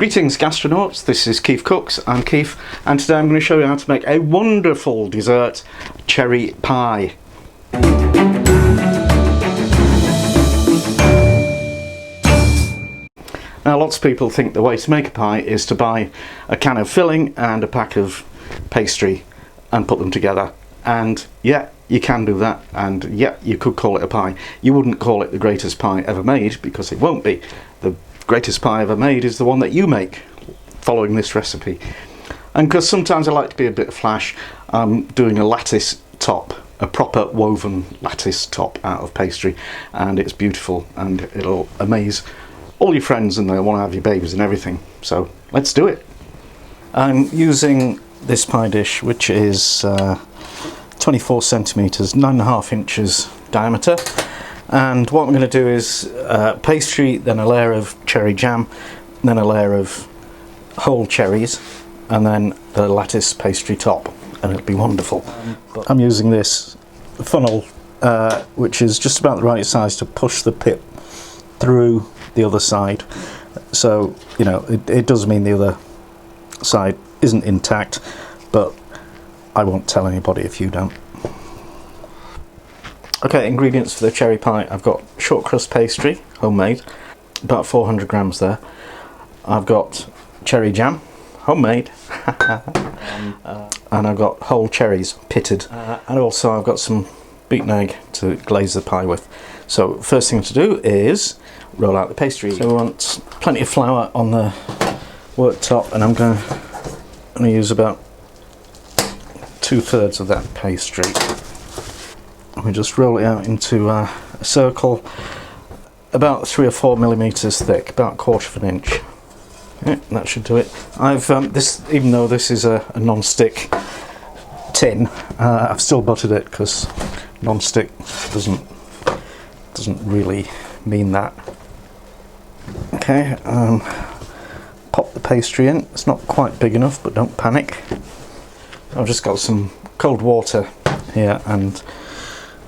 Greetings gastronauts, this is Keith Cooks. I'm Keith, and today I'm going to show you how to make a wonderful dessert cherry pie. Now lots of people think the way to make a pie is to buy a can of filling and a pack of pastry and put them together, and yeah, you can do that, and yeah, you could call it a pie. You wouldn't call it the greatest pie ever made, because it won't be. The greatest pie ever made is the one that you make following this recipe. And because sometimes I like to be a bit flash, I'm doing a lattice top, a proper woven lattice top out of pastry, and it's beautiful and it'll amaze all your friends and they'll want to have your babies and everything. So let's do it. I'm using this pie dish, which is 24 centimeters, 9.5 inches diameter. And what I'm going to do is pastry, then a layer of cherry jam, then a layer of whole cherries, and then the lattice pastry top, and it'll be wonderful. I'm using this funnel, which is just about the right size to push the pip through the other side. So, you know, it does mean the other side isn't intact, but I won't tell anybody if you don't. Okay, ingredients for the cherry pie. I've got shortcrust pastry, homemade, about 400 grams there. I've got cherry jam, homemade, and I've got whole cherries, pitted, and also I've got some beaten egg to glaze the pie with. So first thing to do is roll out the pastry. So we want plenty of flour on the worktop, and I'm going to use about 2/3 of that pastry. We just roll it out into a circle about 3 or 4 millimeters thick, about 1/4 of an inch. Yeah, that should do it. I've this, even though this is a non-stick tin, I've still buttered it because non-stick doesn't really mean that. Okay, pop the pastry in. It's not quite big enough, but don't panic. I've just got some cold water here, and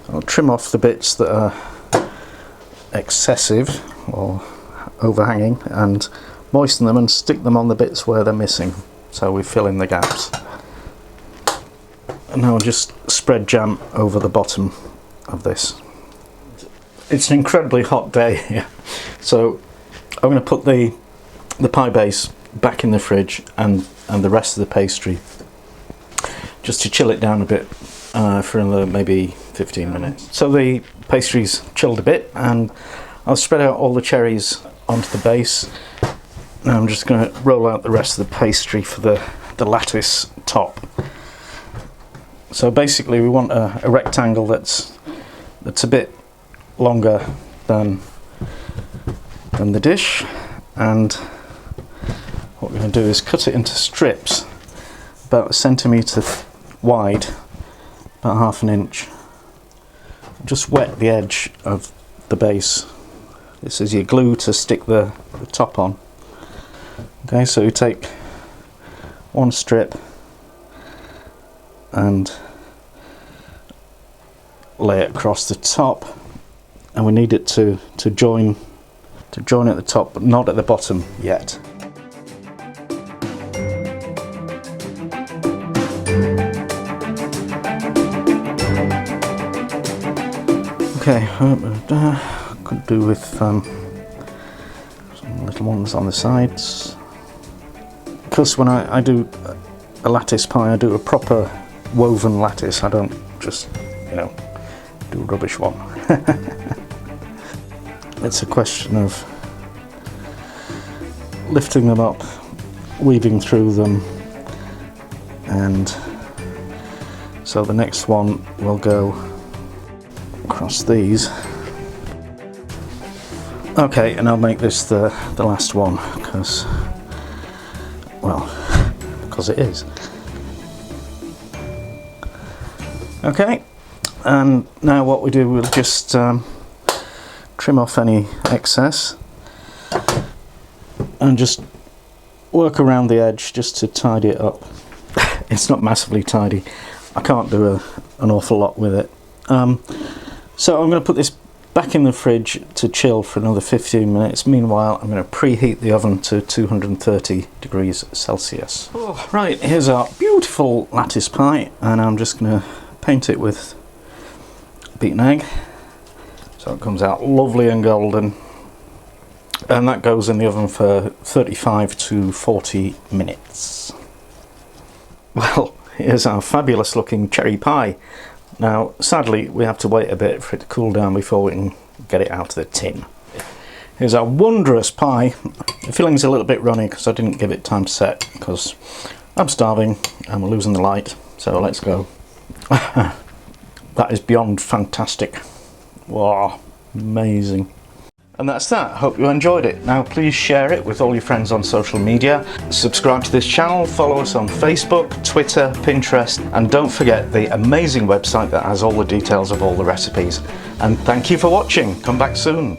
I'll trim off the bits that are excessive or overhanging and moisten them and stick them on the bits where they're missing, so we fill in the gaps. And now I'll just spread jam over the bottom of this. It's an incredibly hot day here, so I'm going to put the pie base back in the fridge and the rest of the pastry just to chill it down a bit for another maybe 15 minutes. So the pastry's chilled a bit, and I'll spread out all the cherries onto the base. Now I'm just going to roll out the rest of the pastry for the lattice top. So basically we want a rectangle that's a bit longer than the dish, and what we're going to do is cut it into strips about 1 centimetre wide, about 1/2 inch. Just wet the edge of the base. This is your glue to stick the top on. Okay, so you take one strip and lay it across the top, and we need it to join at the top, but not at the bottom yet. Okay, could do with some little ones on the sides. Because when I do a lattice pie, I do a proper woven lattice. I don't just, you know, do a rubbish one. It's a question of lifting them up, weaving through them, and so the next one will go across these. Okay, and I'll make this the last one because it is. Okay, and now what we do, we'll just trim off any excess and just work around the edge just to tidy it up. It's not massively tidy. I can't do an awful lot with it. So I'm going to put this back in the fridge to chill for another 15 minutes. Meanwhile, I'm going to preheat the oven to 230 degrees Celsius. Oh, right, here's our beautiful lattice pie, and I'm just going to paint it with beaten egg so it comes out lovely and golden, and that goes in the oven for 35 to 40 minutes. Well, here's our fabulous looking cherry pie. Now sadly we have to wait a bit for it to cool down before we can get it out of the tin. Here's our wondrous pie. The filling's a little bit runny because I didn't give it time to set because I'm starving and we're losing the light, so let's go. That is beyond fantastic. Wow, amazing. And that's that. Hope you enjoyed it. Now please share it with all your friends on social media. Subscribe to this channel, follow us on Facebook, Twitter, Pinterest, and don't forget the amazing website that has all the details of all the recipes. And thank you for watching. Come back soon.